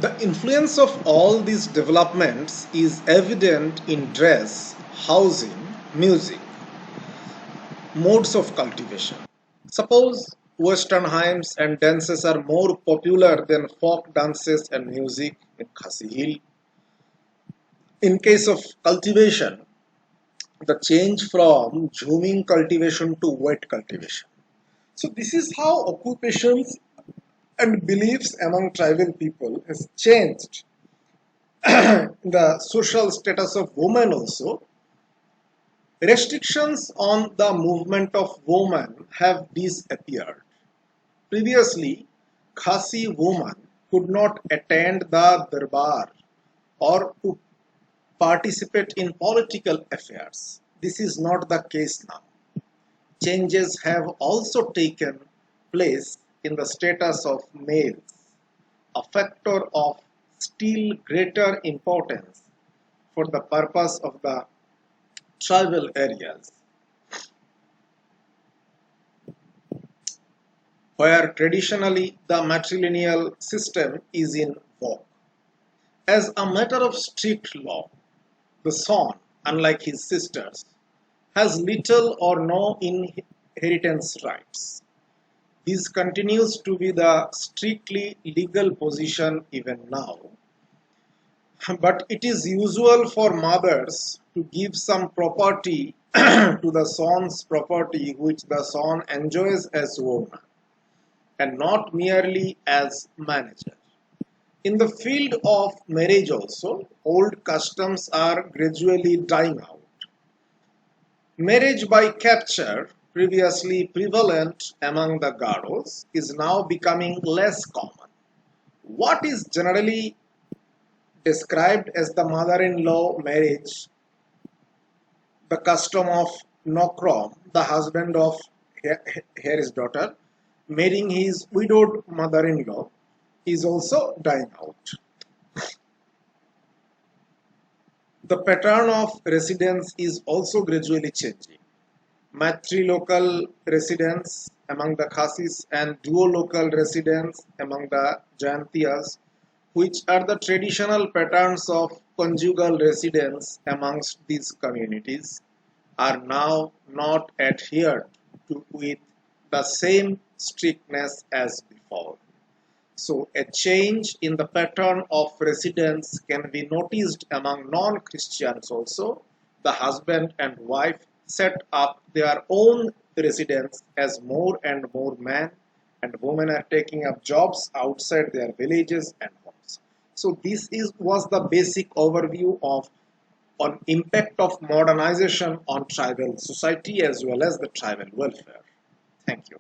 The influence of all these developments is evident in dress, housing, music, modes of cultivation. Suppose Western hymns and dances are more popular than folk dances and music in Khasi Hill. In case of cultivation, the change from jhuming cultivation to wet cultivation. So this is how occupations and beliefs among tribal people has changed. The social status of women also. Restrictions on the movement of women have disappeared. Previously, Khasi women could not attend the darbar or to participate in political affairs. This is not the case now. Changes have also taken place in the status of males, a factor of still greater importance for the purpose of the tribal areas, where traditionally the matrilineal system is in vogue. As a matter of strict law, the son, unlike his sisters, has little or no inheritance rights. This continues to be the strictly legal position even now, but it is usual for mothers to give some property to the son's property which the son enjoys as owner and not merely as manager. In the field of marriage also, old customs are gradually dying out. Marriage by capture, previously prevalent among the Garos, is now becoming less common. What is generally described as the mother-in-law marriage, the custom of Nokrom, the husband of his daughter, marrying his widowed mother-in-law, is also dying out. The pattern of residence is also gradually changing. Matrilocal residence among the Khasis and duolocal residence among the Jayantiyas, which are the traditional patterns of conjugal residence amongst these communities, are now not adhered to with the same strictness as before. So a change in the pattern of residence can be noticed among non-Christians also. The husband and wife set up their own residence as more and more men and women are taking up jobs outside their villages and homes. So this was the basic overview of on impact of modernization on tribal society as well as the tribal welfare. Thank you.